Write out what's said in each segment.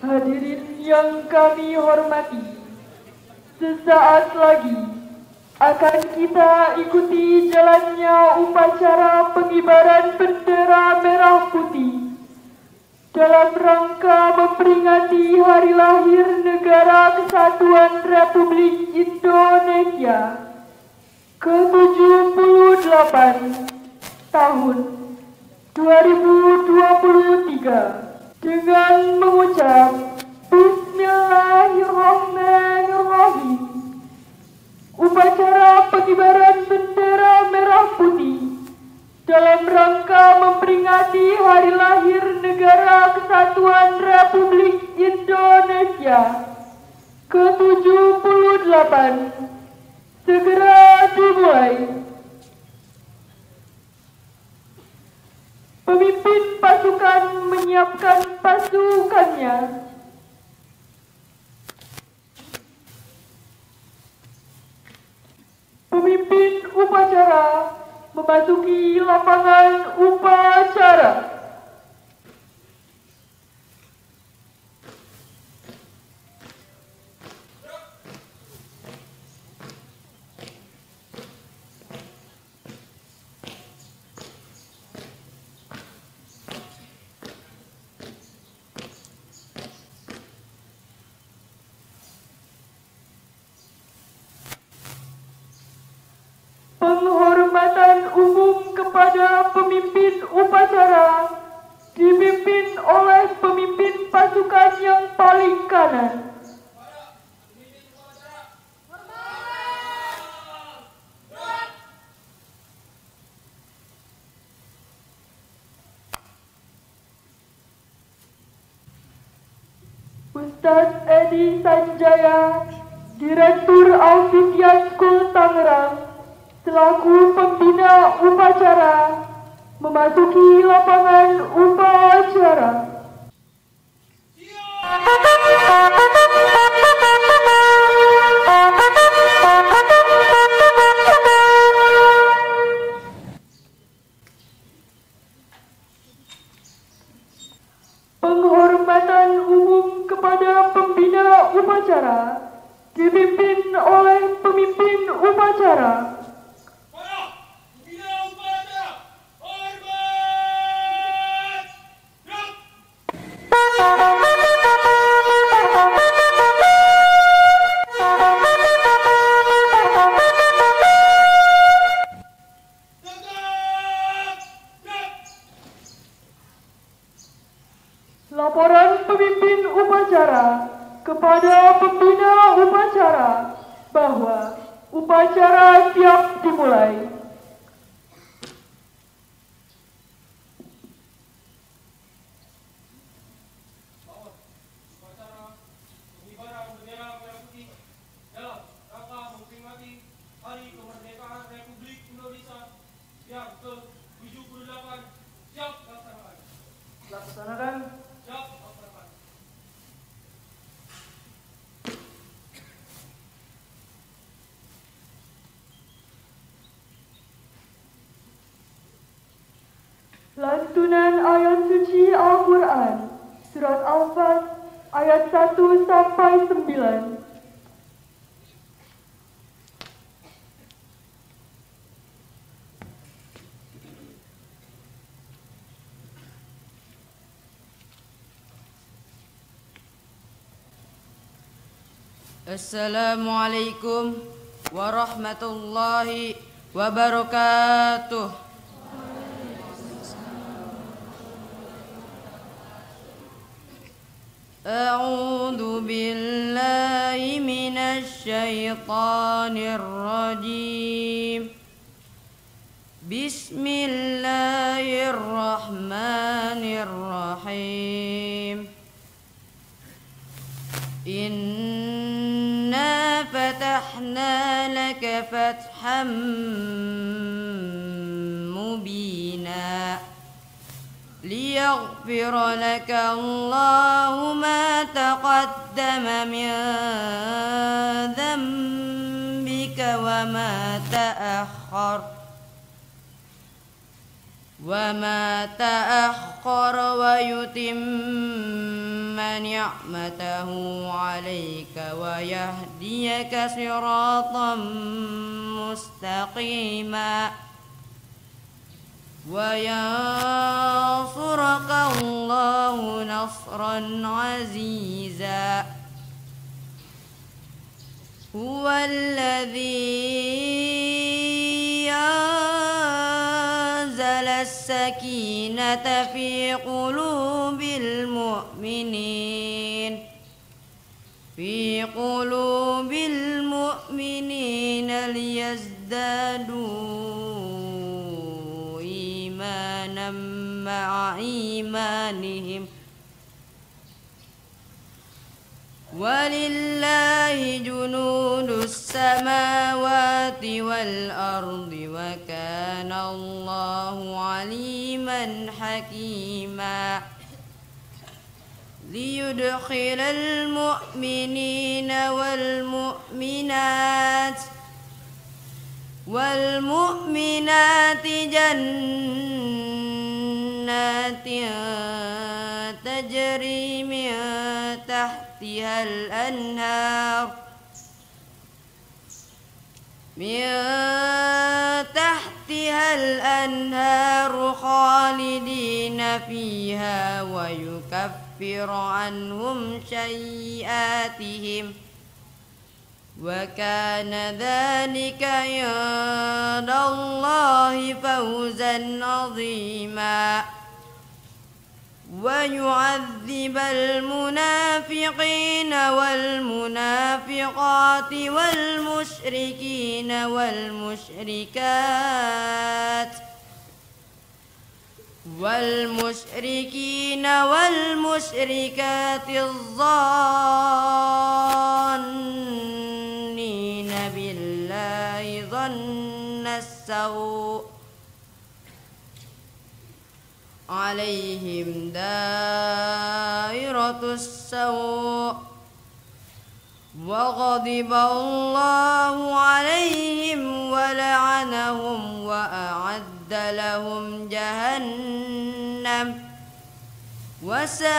Hadirin yang kami hormati, sesaat lagi akan kita ikuti jalannya upacara pengibaran bendera merah putih dalam rangka memperingati Hari Lahir Negara Kesatuan Republik Indonesia ke-78 tahun 2023 dengan mengucap Bismillahirrahmanirrahim. Upacara pengibaran bendera merah putih dalam rangka memperingati Hari Lahir Negara Kesatuan Republik Indonesia ke-78 segera dimulai. Pemimpin pasukan menyiapkan pasukannya. Pemimpin upacara memasuki lapangan upacara. Penghormatan umum kepada pemimpin upacara dipimpin oleh pemimpin pasukan yang paling kanan. Ustadz Edi Sanjaya, Direktur Alfitian School Tangerang, selaku pembina upacara memasuki lapangan upacara. Penghormatan umum kepada pembina upacara dipimpin oleh pemimpin upacara. Laporan pemimpin upacara kepada pembina upacara bahwa upacara siap dimulai. Pengibaran bendera merah putih dalam rangka memperingati Hari Kemerdekaan Republik Indonesia yang ke-78 siap dilaksanakan. Laksanakan. Siap dilaksanakan. Lantunan ayat suci Al-Quran, Surat Al-Fat, ayat 1 sampai 9. Assalamualaikum warahmatullahi wabarakatuh. A'udzu billahi minasy syaithanir rajim. Bismillahirrahmanirrahim. Inna fatahna laka fatham mubina liyaghfira laka Allahu ma taqaddama min dhanbika wa ma ta'akhkhar wa yutimma نعمته عليك ويهديك صراطا مستقيما وينصرك الله نصرا عزيزا هو الذي أنزل السكينة في قلوب المؤمنين ليزدادوا إيمانا مع إيمانهم ولله جنود السماوات والأرض وكان الله عليما حكيما ليدخل المؤمنين والمؤمنات جنات تجري من تحتها الأنهار خالدين فيها ويكفر عنهم سيئاتهم وكان ذلك عند الله فوزا عظيما ويعذب المنافقين والمنافقات والمشركين والمشركات الظانين بالله ظن السوء عليهم دائرة السوء وغضب الله عليهم ولعنهم وأعد لهم جهنم وساءت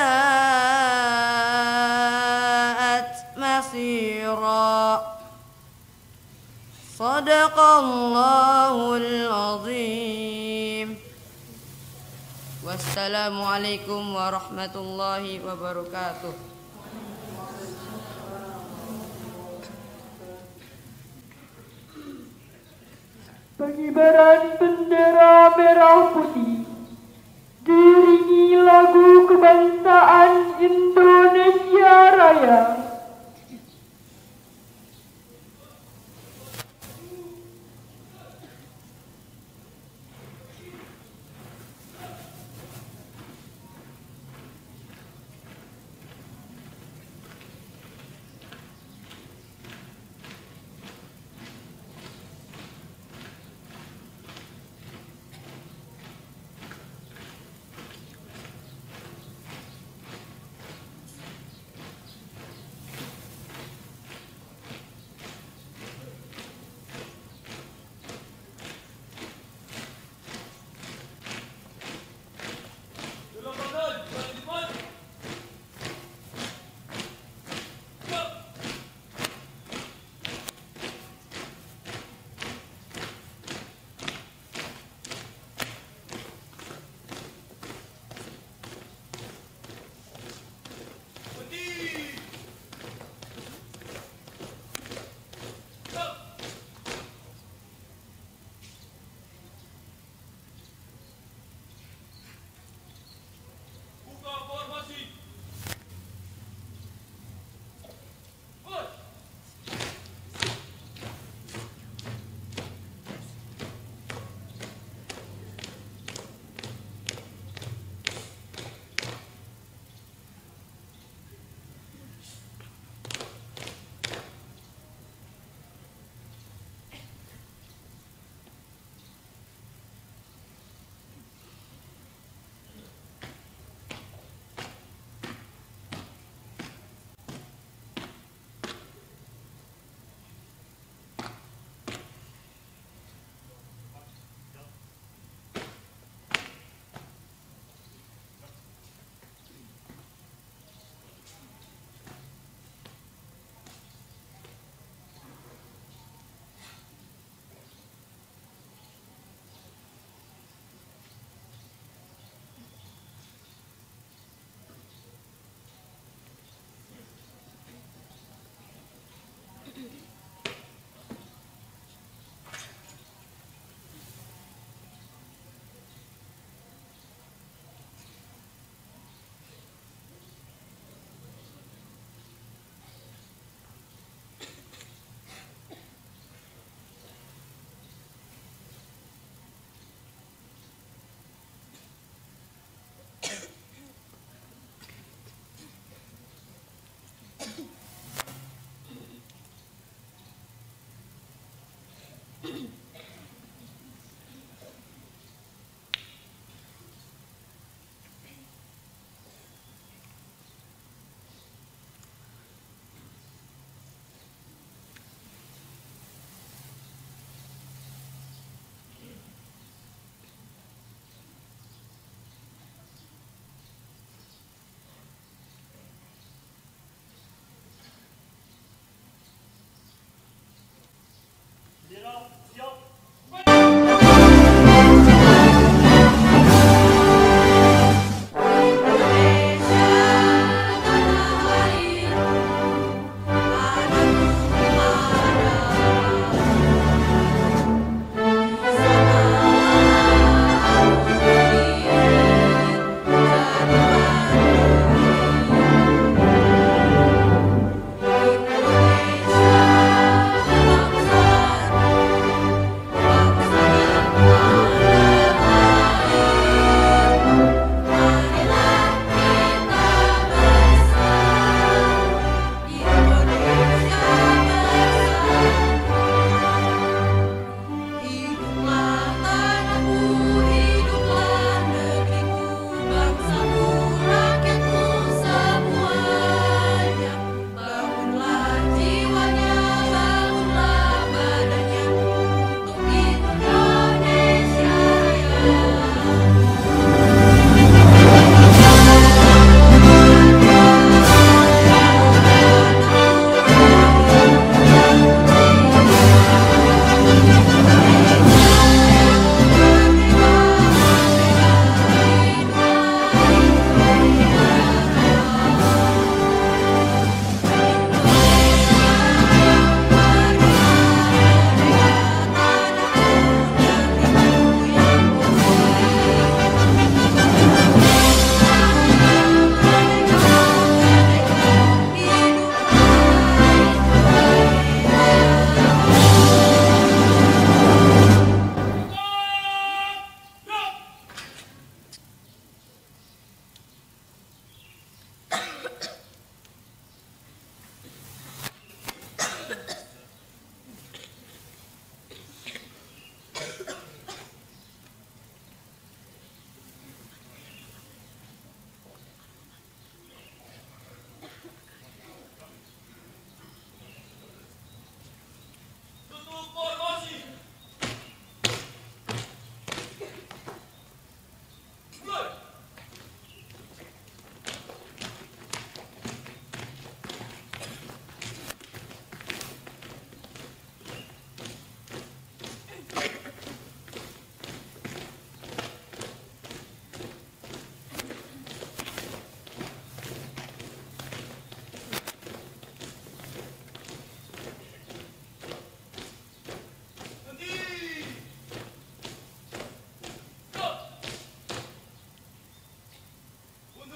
مصيرا صدق الله العظيم والسلام عليكم ورحمة الله وبركاته. Pengibaran bendera merah putih diiringi lagu kebangsaan Indonesia Raya.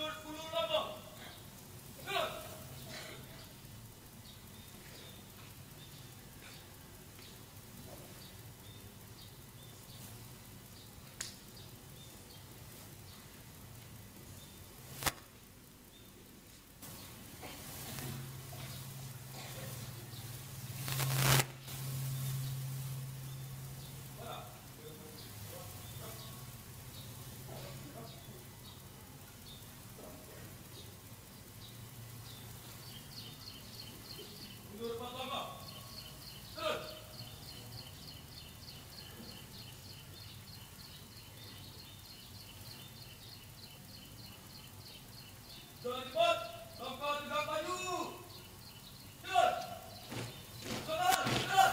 mundur 10 langkah. Jalan. Mundur 4 langkah. Jalan. Jalan cepat. Langkah tegak maju. Jalan. Jalan. Jalan.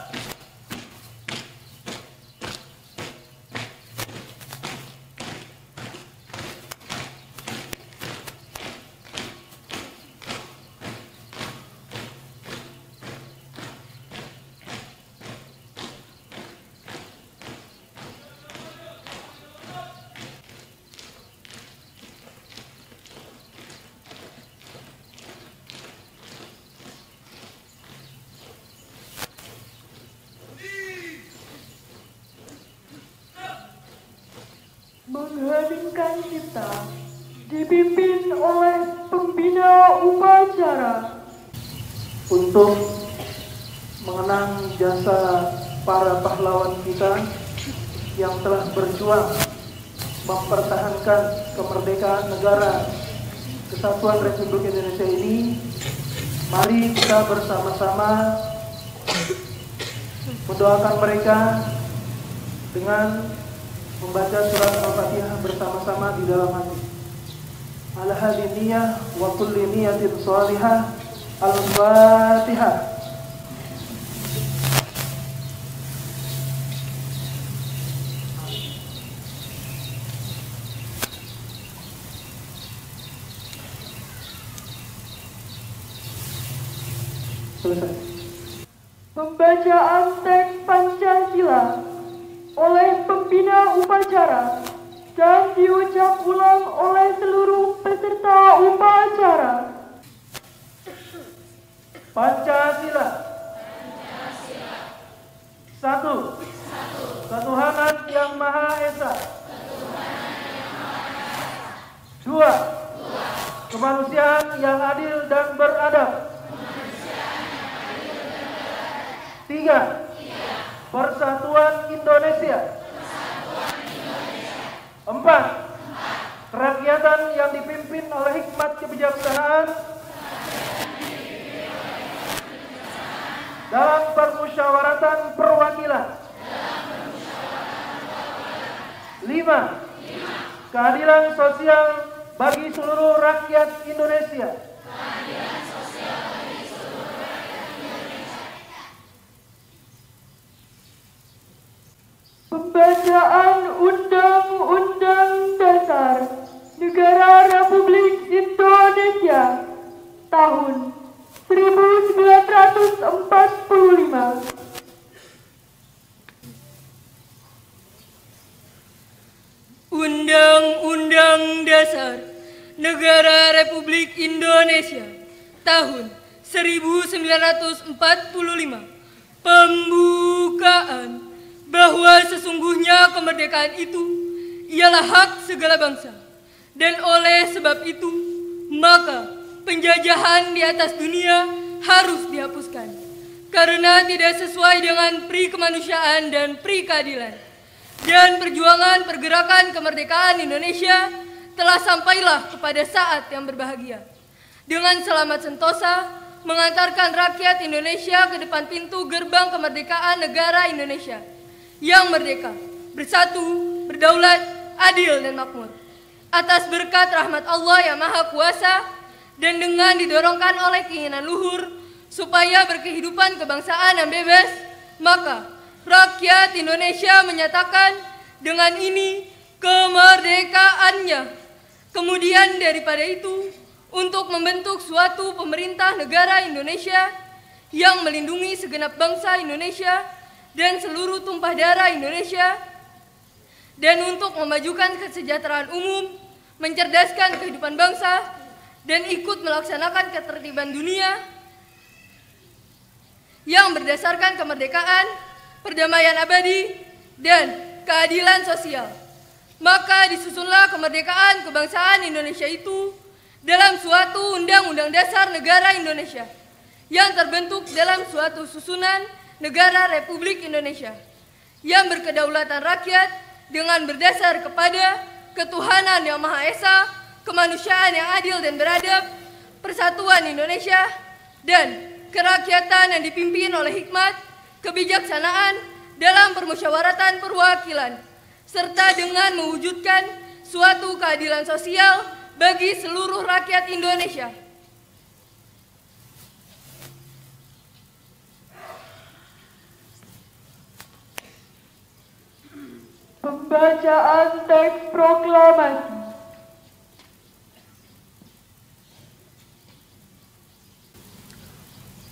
Mengheningkan cipta dipimpin oleh pembina upacara untuk mengenang jasa para pahlawan kita yang telah berjuang mempertahankan kemerdekaan negara Kesatuan Republik Indonesia ini. Mari kita bersama-sama mendoakan mereka dengan membaca surat Al-Fatihah bersama-sama di dalam hati. Ala hadhihi niyyah wa kulli niyyatin shalihah. Al-Fatihah. Selesai. Pembacaan teks Pancasila oleh pembina upacara dan diucap ulang oleh seluruh peserta upacara. Pancasila. Satu. Ketuhanan Yang Maha Esa. Dua. Kemanusiaan yang adil dan beradab. Tiga. Persatuan Indonesia. Empat. Kerakyatan yang dipimpin oleh hikmat kebijaksanaan dalam permusyawaratan perwakilan. Lima. Keadilan sosial bagi seluruh rakyat Indonesia. Pembacaan Undang-Undang Dasar Negara Republik Indonesia tahun 1945. Undang-Undang Dasar Negara Republik Indonesia tahun 1945. Pembukaan bahwa sesungguhnya kemerdekaan itu ialah hak segala bangsa, dan oleh sebab itu maka penjajahan di atas dunia harus dihapuskan karena tidak sesuai dengan pri kemanusiaan dan pri keadilan. Dan perjuangan pergerakan kemerdekaan Indonesia telah sampailah kepada saat yang berbahagia dengan selamat sentosa mengantarkan rakyat Indonesia ke depan pintu gerbang kemerdekaan negara Indonesia yang merdeka, bersatu, berdaulat, adil, dan makmur. Atas berkat rahmat Allah yang Maha Kuasa dan dengan didorongkan oleh keinginan luhur supaya berkehidupan kebangsaan yang bebas, maka rakyat Indonesia menyatakan dengan ini kemerdekaannya. Kemudian daripada itu, untuk membentuk suatu pemerintah negara Indonesia yang melindungi segenap bangsa Indonesia dan seluruh tumpah darah Indonesia, dan untuk memajukan kesejahteraan umum, mencerdaskan kehidupan bangsa, dan ikut melaksanakan ketertiban dunia yang berdasarkan kemerdekaan, perdamaian abadi, dan keadilan sosial. Maka disusunlah kemerdekaan kebangsaan Indonesia itu dalam suatu Undang-Undang Dasar Negara Indonesia yang terbentuk dalam suatu susunan negara Republik Indonesia yang berkedaulatan rakyat dengan berdasar kepada ketuhanan yang Maha Esa, kemanusiaan yang adil dan beradab, persatuan Indonesia, dan kerakyatan yang dipimpin oleh hikmat, kebijaksanaan dalam permusyawaratan perwakilan, serta dengan mewujudkan suatu keadilan sosial bagi seluruh rakyat Indonesia. Pembacaan teks proklamasi.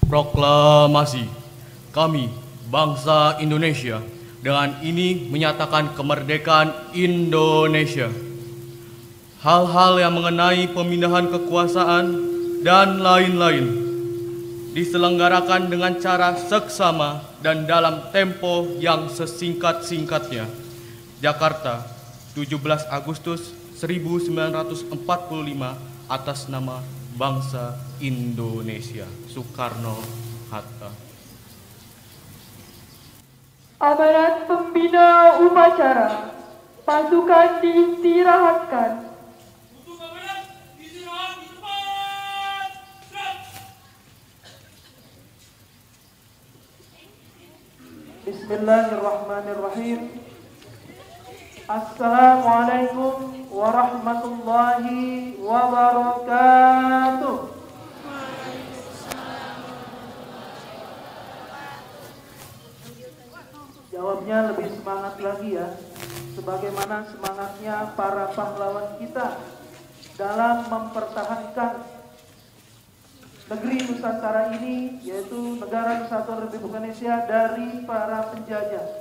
Proklamasi. Kami, bangsa Indonesia, dengan ini menyatakan kemerdekaan Indonesia. Hal-hal yang mengenai pemindahan kekuasaan dan lain-lain diselenggarakan dengan cara seksama dan dalam tempo yang sesingkat-singkatnya. Jakarta, 17 Agustus 1945, atas nama bangsa Indonesia. Soekarno-Hatta. Amanat pembina upacara. Pasukan diistirahatkan. Untuk kabinet istirahat di tempat. Gerak. Bismillahirrahmanirrahim. Assalamualaikum warahmatullahi wabarakatuh. Jawabnya lebih semangat lagi ya, sebagaimana semangatnya para pahlawan kita dalam mempertahankan negeri Nusantara ini, yaitu Negara Kesatuan Republik Indonesia, dari para penjajah.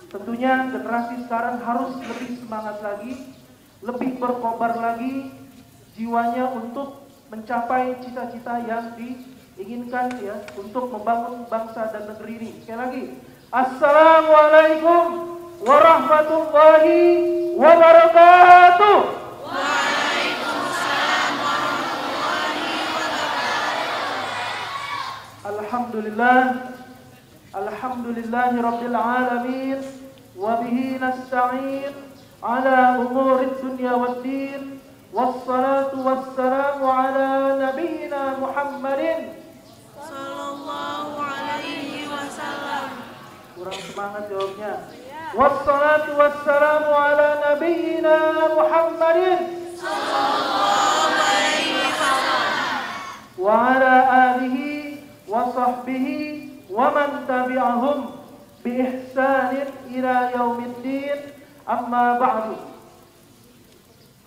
Tentunya generasi sekarang harus lebih semangat lagi, lebih berkobar lagi jiwanya untuk mencapai cita-cita yang diinginkan ya, untuk membangun bangsa dan negeri ini. Sekali lagi, Assalamualaikum warahmatullahi wabarakatuh. Waalaikumsalam warahmatullahi wabarakatuh. Alhamdulillah, alhamdulillahi rabbil alamin, wa bihi nasta'in ala umurid dunya waddin, wassalatu wassalamu ala nabiyyina Muhammadin Sallallahu alaihi wasallam. Kurang semangat jawabnya. Wassalatu wassalamu ala nabiyyina Muhammadin Sallallahu alaihi wasallam. wa ala alihi wa sahbihi wa man tabi'ahum bi ihsanin ila yaumiddin, amma ba'du.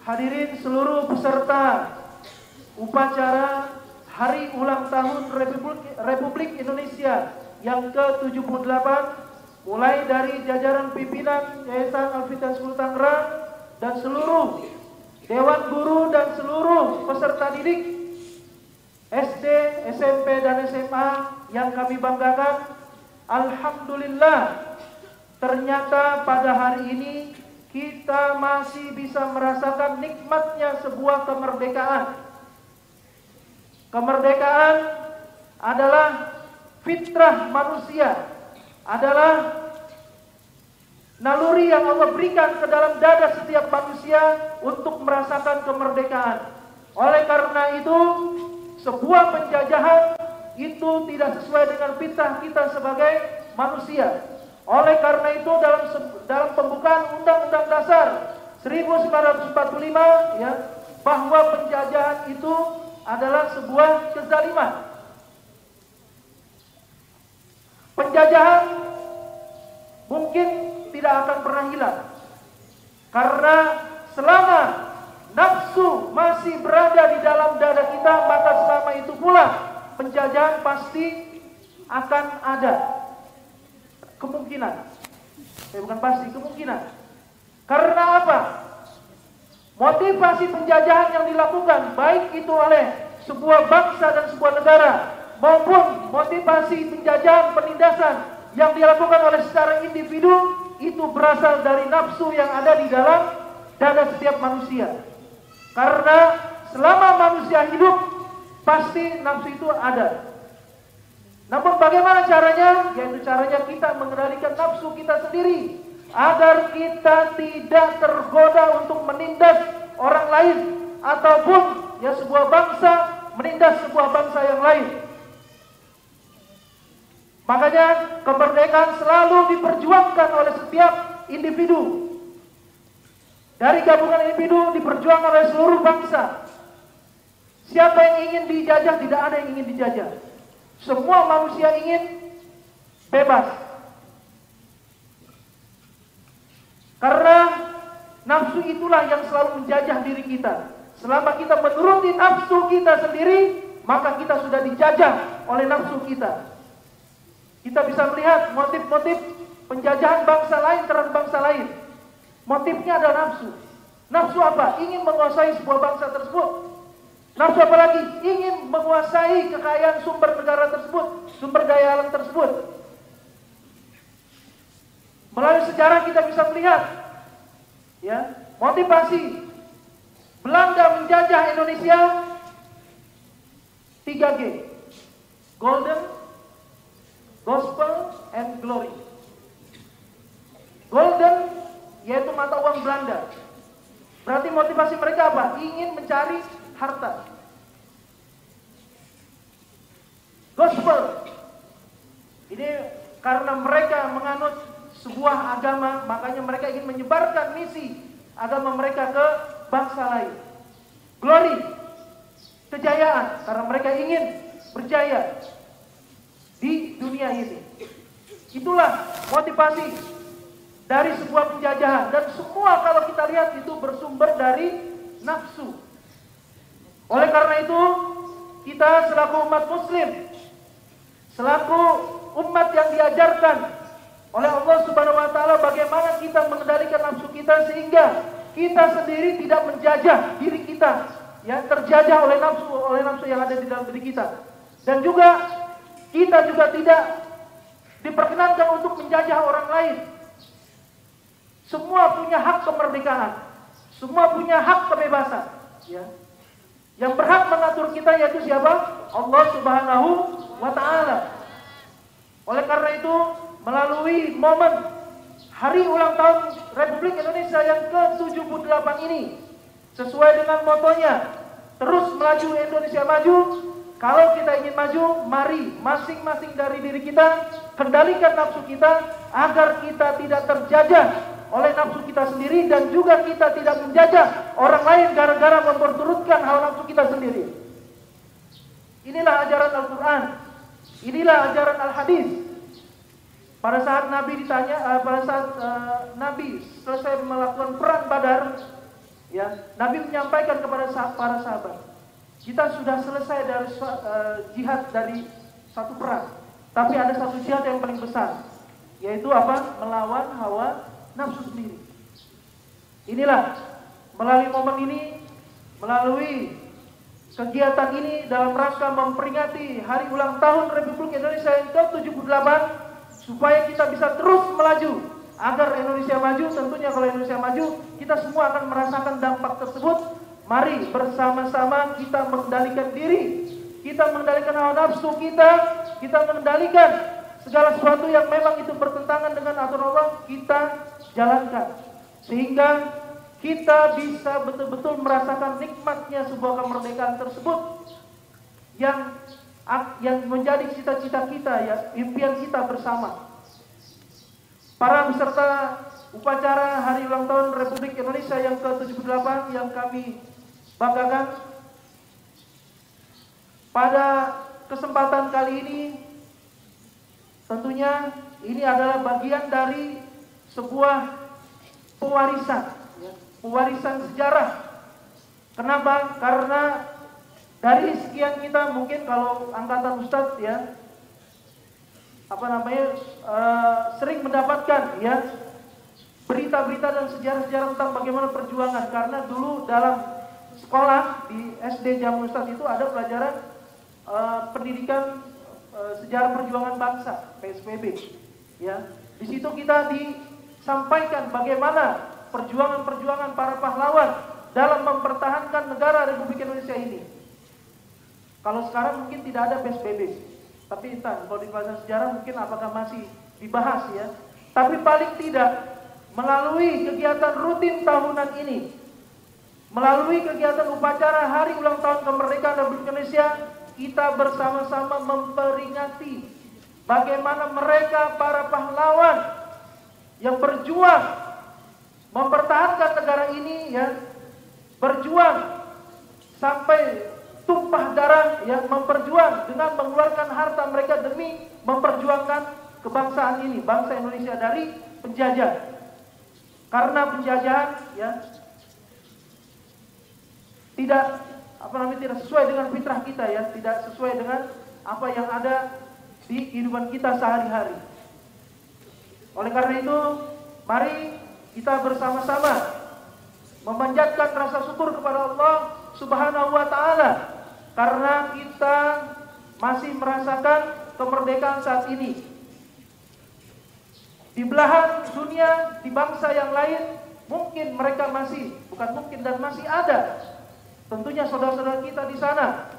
Hadirin seluruh peserta upacara Hari Ulang Tahun Republik Indonesia yang ke-78, mulai dari jajaran pimpinan Yayasan Al-Fitan 10 Tangerang dan seluruh Dewan Guru dan seluruh peserta didik SD, SMP, dan SMA yang kami banggakan. Alhamdulillah, ternyata pada hari ini kita masih bisa merasakan nikmatnya sebuah kemerdekaan. Kemerdekaan adalah fitrah manusia, adalah naluri yang Allah berikan ke dalam dada setiap manusia untuk merasakan kemerdekaan. Oleh karena itu, sebuah penjajahan itu tidak sesuai dengan fitrah kita sebagai manusia. Oleh karena itu, dalam pembukaan Undang-Undang Dasar 1945 ya, bahwa penjajahan itu adalah sebuah kezaliman. Penjajahan mungkin tidak akan pernah hilang, karena selama nafsu masih berada di dalam dada kita, maka selama itu pula penjajahan pasti akan ada. Kemungkinan, bukan pasti, kemungkinan. Karena apa? motivasi penjajahan yang dilakukan baik itu oleh sebuah bangsa dan sebuah negara maupun motivasi penjajahan penindasan yang dilakukan oleh secara individu itu berasal dari nafsu yang ada di dalam dada setiap manusia. Karena selama manusia hidup pasti nafsu itu ada. Namun bagaimana caranya? Yaitu caranya kita mengendalikan nafsu kita sendiri agar kita tidak tergoda untuk menindas orang lain ataupun ya sebuah bangsa menindas sebuah bangsa yang lain. Makanya kemerdekaan selalu diperjuangkan oleh setiap individu. Dari gabungan individu diperjuangkan oleh seluruh bangsa. Siapa yang ingin dijajah? Tidak ada yang ingin dijajah. Semua manusia ingin bebas. Karena nafsu itulah yang selalu menjajah diri kita. Selama kita menuruti nafsu kita sendiri, maka kita sudah dijajah oleh nafsu kita. Kita bisa melihat motif-motif penjajahan bangsa lain terhadap bangsa lain. Motifnya adalah nafsu. Nafsu apa? Ingin menguasai sebuah bangsa tersebut. Nafsu apa lagi? Ingin menguasai kekayaan sumber negara tersebut, sumber daya alam tersebut. Melalui sejarah kita bisa melihat ya, motivasi Belanda menjajah Indonesia 3G. Golden, Gospel, and Glory. Golden yaitu mata uang Belanda. Berarti motivasi mereka apa? Ingin mencari harta. Gospel ini karena mereka menganut sebuah agama, makanya mereka ingin menyebarkan misi agama mereka ke bangsa lain. Glory, kejayaan, karena mereka ingin berjaya di dunia ini. Itulah motivasi dari sebuah penjajahan, dan semua kalau kita lihat itu bersumber dari nafsu. Oleh karena itu, kita selaku umat muslim, selaku umat yang diajarkan oleh Allah Subhanahu wa taala bagaimana kita mengendalikan nafsu kita sehingga kita sendiri tidak menjajah diri kita, ya, terjajah oleh nafsu yang ada di dalam diri kita. Dan juga kita juga tidak diperkenankan untuk menjajah orang lain. Semua punya hak kemerdekaan, semua punya hak kebebasan, ya. Yang berhak mengatur kita yaitu siapa? Allah Subhanahu wa taala. Oleh karena itu, melalui momen hari ulang tahun Republik Indonesia yang ke-78 ini, sesuai dengan motonya, terus melaju Indonesia maju. Kalau kita ingin maju, mari masing-masing dari diri kita kendalikan nafsu kita agar kita tidak terjajah oleh nafsu kita sendiri, dan juga kita tidak menjajah orang lain gara-gara memperturutkan hawa nafsu kita sendiri. Inilah ajaran Al-Quran, inilah ajaran Al-Hadis. Pada saat Nabi ditanya, Nabi selesai melakukan perang Badar, ya, Nabi menyampaikan kepada para sahabat, kita sudah selesai dari jihad dari satu perang, tapi ada satu jihad yang paling besar, yaitu apa? Melawan hawa nafsu sendiri. Inilah melalui momen ini, melalui kegiatan ini dalam rangka memperingati hari ulang tahun Republik Indonesia yang ke-78, supaya kita bisa terus melaju agar Indonesia maju. Tentunya kalau Indonesia maju, kita semua akan merasakan dampak tersebut. Mari bersama-sama kita mengendalikan diri, kita mengendalikan hawa nafsu kita mengendalikan segala sesuatu yang memang itu bertentangan dengan aturan Allah, kita jalankan. Sehingga kita bisa betul-betul merasakan nikmatnya sebuah kemerdekaan tersebut yang menjadi cita-cita kita, ya, impian kita bersama. Para peserta upacara hari ulang tahun Republik Indonesia yang ke-78 yang kami banggakan, pada kesempatan kali ini tentunya ini adalah bagian dari sebuah pewarisan, ya, pewarisan sejarah. Kenapa? Karena dari sekian kita, mungkin kalau angkatan Ustadz, ya, sering mendapatkan, ya, berita-berita dan sejarah-sejarah tentang bagaimana perjuangan. Karena dulu dalam sekolah di SD Jamal Ustadz itu ada pelajaran pendidikan sejarah perjuangan bangsa, PSBB. Ya, di situ kita disampaikan bagaimana perjuangan-perjuangan para pahlawan dalam mempertahankan negara Republik Indonesia ini. Kalau sekarang mungkin tidak ada PSBB, tapi entah kalau di pelajaran sejarah mungkin apakah masih dibahas ya. Tapi paling tidak melalui kegiatan rutin tahunan ini, melalui kegiatan upacara hari ulang tahun kemerdekaan Republik Indonesia, kita bersama-sama memperingati bagaimana mereka para pahlawan yang berjuang mempertahankan negara ini ya, berjuang sampai tumpah darah ya, memperjuang dengan mengeluarkan harta mereka demi memperjuangkan kebangsaan ini, bangsa Indonesia dari penjajah. Karena penjajahan ya tidak tidak sesuai dengan fitrah kita ya, tidak sesuai dengan apa yang ada di kehidupan kita sehari-hari. Oleh karena itu, mari kita bersama-sama memanjatkan rasa syukur kepada Allah Subhanahu wa taala karena kita masih merasakan kemerdekaan saat ini. Di belahan dunia, di bangsa yang lain, mungkin mereka masih, bukan mungkin dan masih ada. Tentunya saudara-saudara kita di sana,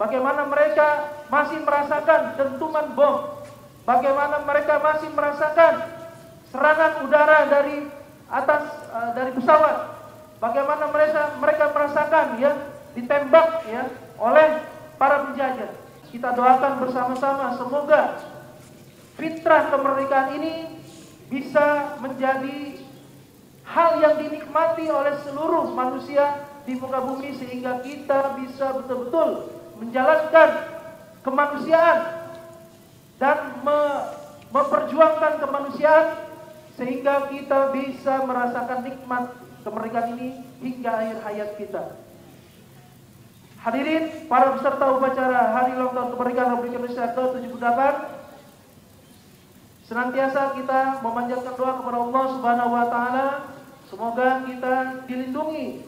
bagaimana mereka masih merasakan dentuman bom, bagaimana mereka masih merasakan serangan udara dari atas dari pesawat, bagaimana mereka merasakan ya ditembak ya oleh para penjajah. Kita doakan bersama-sama semoga fitrah kemerdekaan ini bisa menjadi hal yang dinikmati oleh seluruh manusia di muka bumi sehingga kita bisa betul-betul menjalankan kemanusiaan dan memperjuangkan kemanusiaan sehingga kita bisa merasakan nikmat kemerdekaan ini hingga akhir hayat kita. Hadirin para peserta upacara Hari Ulang Tahun Kemerdekaan Republik Indonesia ke-78, senantiasa kita memanjatkan doa kepada Allah Subhanahu wa taala semoga kita dilindungi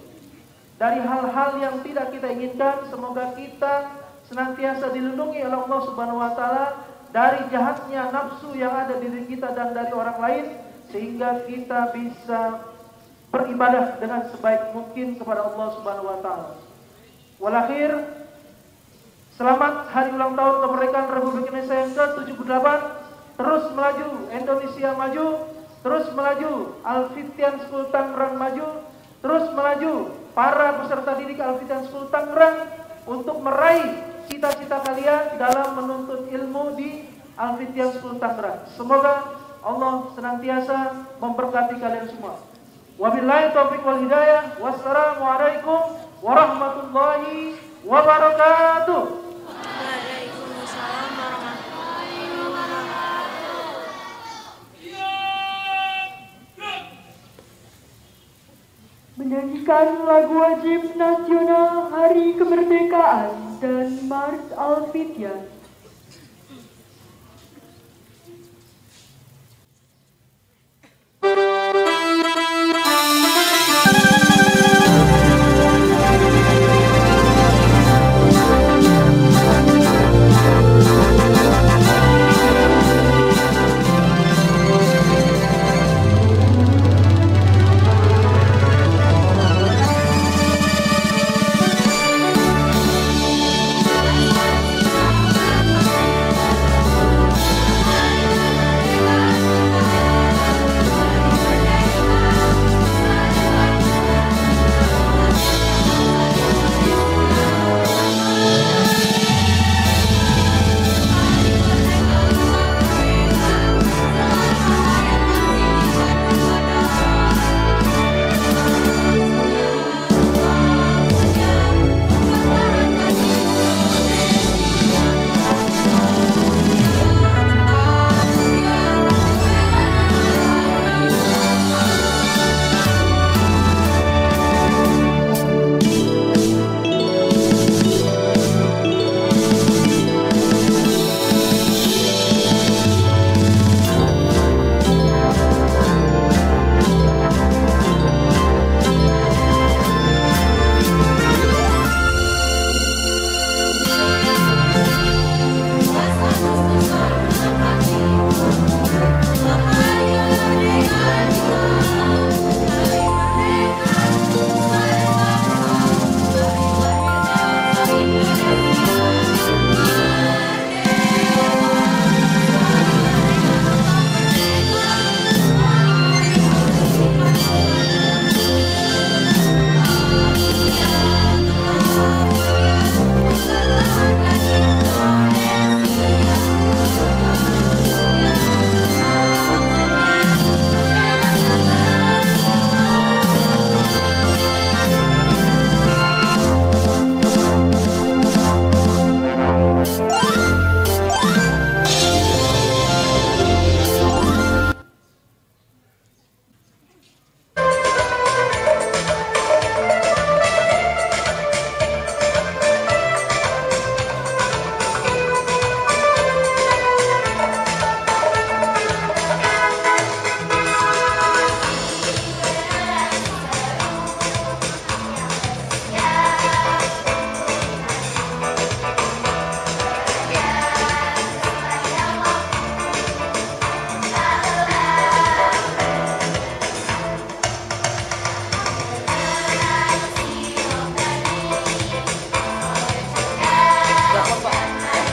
dari hal-hal yang tidak kita inginkan, semoga kita senantiasa dilindungi oleh Allah Subhanahu wa taala dari jahatnya nafsu yang ada di diri kita dan dari orang lain sehingga kita bisa beribadah dengan sebaik mungkin kepada Allah Subhanahu wa taala. Walakhir, selamat Hari Ulang Tahun Kemerdekaan Republik Indonesia yang ke-78. Terus melaju, Indonesia maju. Terus melaju, Alfitian School Tangerang maju. Terus melaju, para peserta didik Alfitian School Tangerang untuk meraih cita-cita kalian dalam menuntut ilmu di Alfitian School Tangerang. Semoga Allah senantiasa memberkati kalian semua. Wabillahi taufiq wal hidayah. Wassalamualaikum warahmatullahi wabarakatuh. Waalaikumsalam warahmatullahi wabarakatuh. Menyanyikan lagu wajib nasional Hari Kemerdekaan dan Mars Alfitian. Waalaikumsalam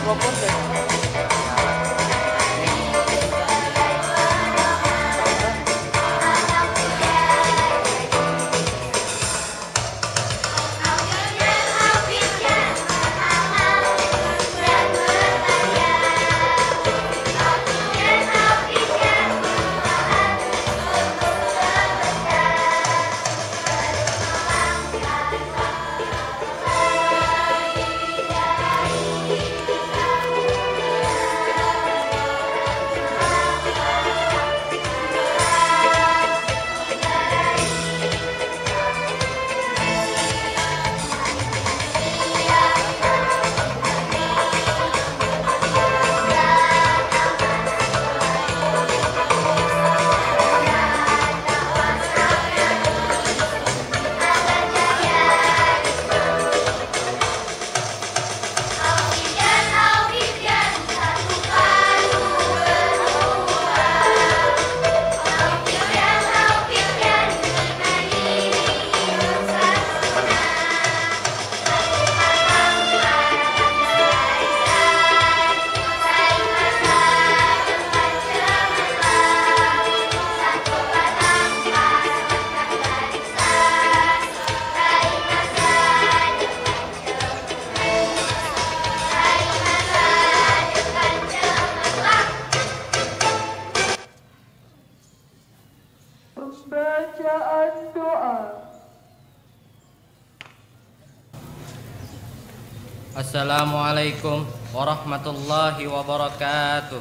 mikrofon deh. Pembacaan doa. Assalamualaikum warahmatullahi wabarakatuh.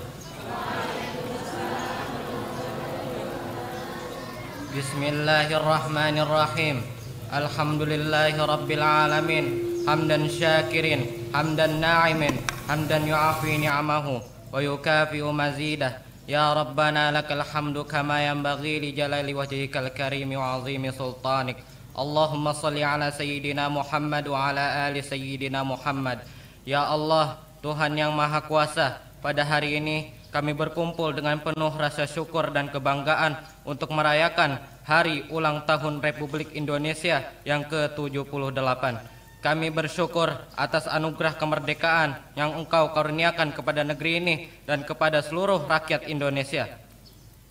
Bismillahirrahmanirrahim. Alhamdulillahi rabbil alamin. Hamdan syakirin, hamdan na'imin, hamdan yu'afi ni'amahu wa yukafi'u mazidah. Ya Rabbana lakal hamdu kama yanbaghi li jalali wajhikal karimi wa azimi sultanik. Allahumma salli ala Sayyidina Muhammad wa ala ali Sayyidina Muhammad. Ya Allah, Tuhan yang Maha Kuasa, pada hari ini kami berkumpul dengan penuh rasa syukur dan kebanggaan untuk merayakan Hari Ulang Tahun Republik Indonesia yang ke-78. Kami bersyukur atas anugerah kemerdekaan yang Engkau karuniakan kepada negeri ini dan kepada seluruh rakyat Indonesia.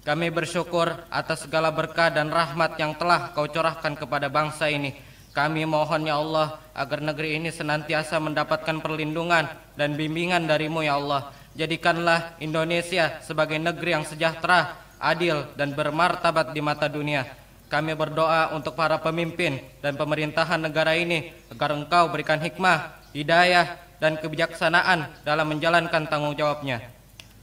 Kami bersyukur atas segala berkah dan rahmat yang telah Kau curahkan kepada bangsa ini. Kami mohon ya Allah agar negeri ini senantiasa mendapatkan perlindungan dan bimbingan dari-Mu ya Allah. Jadikanlah Indonesia sebagai negeri yang sejahtera, adil dan bermartabat di mata dunia. Kami berdoa untuk para pemimpin dan pemerintahan negara ini agar Engkau berikan hikmah, hidayah, dan kebijaksanaan dalam menjalankan tanggung jawabnya.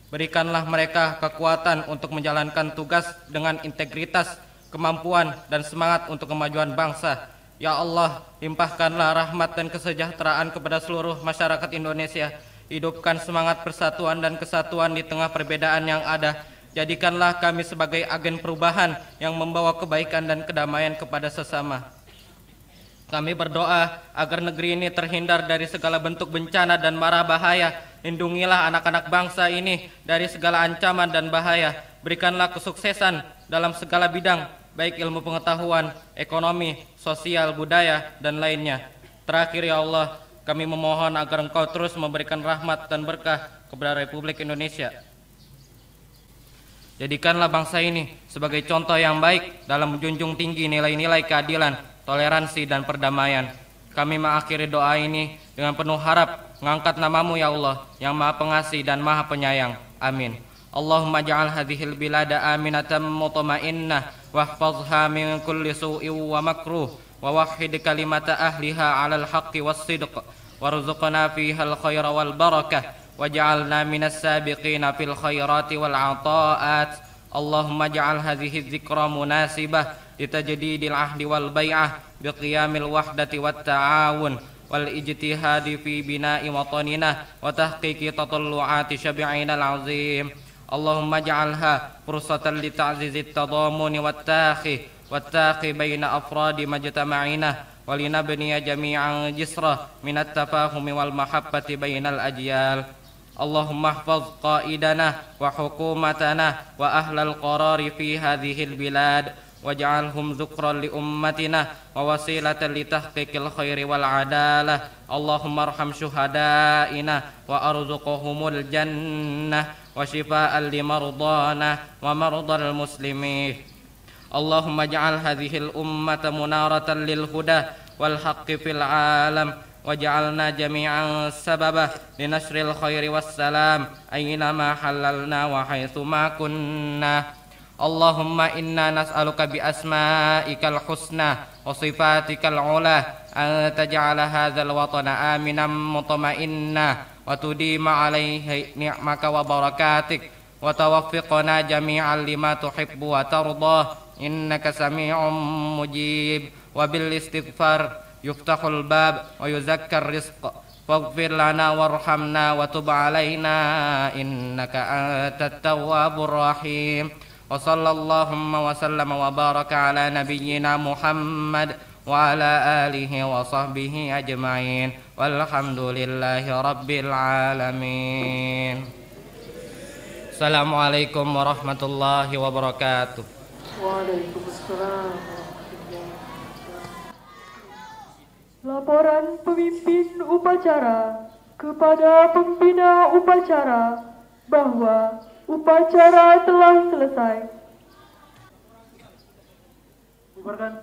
Berikanlah mereka kekuatan untuk menjalankan tugas dengan integritas, kemampuan, dan semangat untuk kemajuan bangsa. Ya Allah, limpahkanlah rahmat dan kesejahteraan kepada seluruh masyarakat Indonesia. Hidupkan semangat persatuan dan kesatuan di tengah perbedaan yang ada. Jadikanlah kami sebagai agen perubahan yang membawa kebaikan dan kedamaian kepada sesama. Kami berdoa agar negeri ini terhindar dari segala bentuk bencana dan mara bahaya. Lindungilah anak-anak bangsa ini dari segala ancaman dan bahaya. Berikanlah kesuksesan dalam segala bidang, baik ilmu pengetahuan, ekonomi, sosial, budaya, dan lainnya. Terakhir ya Allah, kami memohon agar Engkau terus memberikan rahmat dan berkah kepada Republik Indonesia. Jadikanlah bangsa ini sebagai contoh yang baik dalam menjunjung tinggi nilai-nilai keadilan, toleransi, dan perdamaian. Kami mengakhiri doa ini dengan penuh harap mengangkat nama-Mu ya Allah yang Maha Pengasih dan Maha Penyayang. Amin. Allahumma ja'al hadhil bilada aminatan mutmainnah wahfazha min kulli su'in wa makruh wa wahhid kalimata ahliha 'alal haqqi was-sidq warzuqna fihal khaira wal barakah waj'alna minas sabiqina fil khairati wal 'ata'at. Allahumma ja'al hadhihi dzikra munasibah litajdidil ahdi wal bai'ah biqiyamil wahdati wat ta'awun wal ijtihadi fi bina'i watanina wa tahqiqi tatallu'ati syabi'inal 'azim. Allahumma ja'alha fursatan li ta'zizit tadamuni wat taqi baina afradi majtama'ina wa linabniya jami'an jisra minat tafahumi wal mahabbati bainal ajyal. Allahumma ihfaz qaidana wa hukumatana wa ahlal qarari fi hadhil bilad واجعلهم ذكرا لأمتنا ووسيلة لتحقيق الخير والعدالة اللهم ارحم شهدائنا وأرزقهم الجنة وشفاء لمرضانا ومرضى المسلمين اللهم اجعل هذه الأمة منارة للهدى والحق في العالم واجعلنا جميعا سببا لنشر الخير والسلام أينما حللنا وحيثما كنا اللهم إنا نسألك بأسمائك الحسنى وصفاتك العلى أن تجعل هذا الوطن آمنا مطمئنا وتديم عليه نعمك وبركاتك وتوفقنا جميعا لما تحب وترضى إنك سميع مجيب وبالاستغفار يفتح الباب ويزكى الرزق فاغفر لنا وارحمنا وتب علينا إنك أنت التواب الرحيم وصلى اللهم وسلم وبارك على نبينا محمد وعلى آله وصحبه أجمعين والحمد لله رب العالمين. Assalamualaikum warahmatullahi wabarakatuh. Waalaikumsalam. Laporan pemimpin upacara kepada pembina upacara bahwa upacara telah selesai. Bubarkan.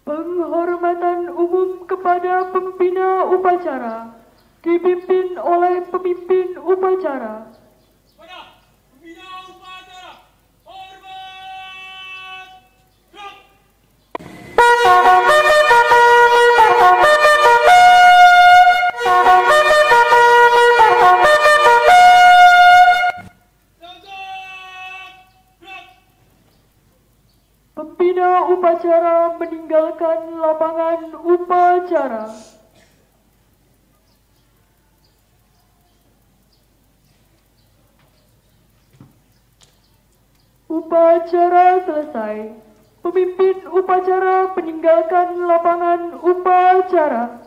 Penghormatan umum kepada pembina upacara dipimpin oleh pemimpin upacara. Pada pembina upacara, hormat, gerak. Pembina upacara meninggalkan lapangan upacara. Upacara selesai. Pemimpin upacara meninggalkan lapangan upacara.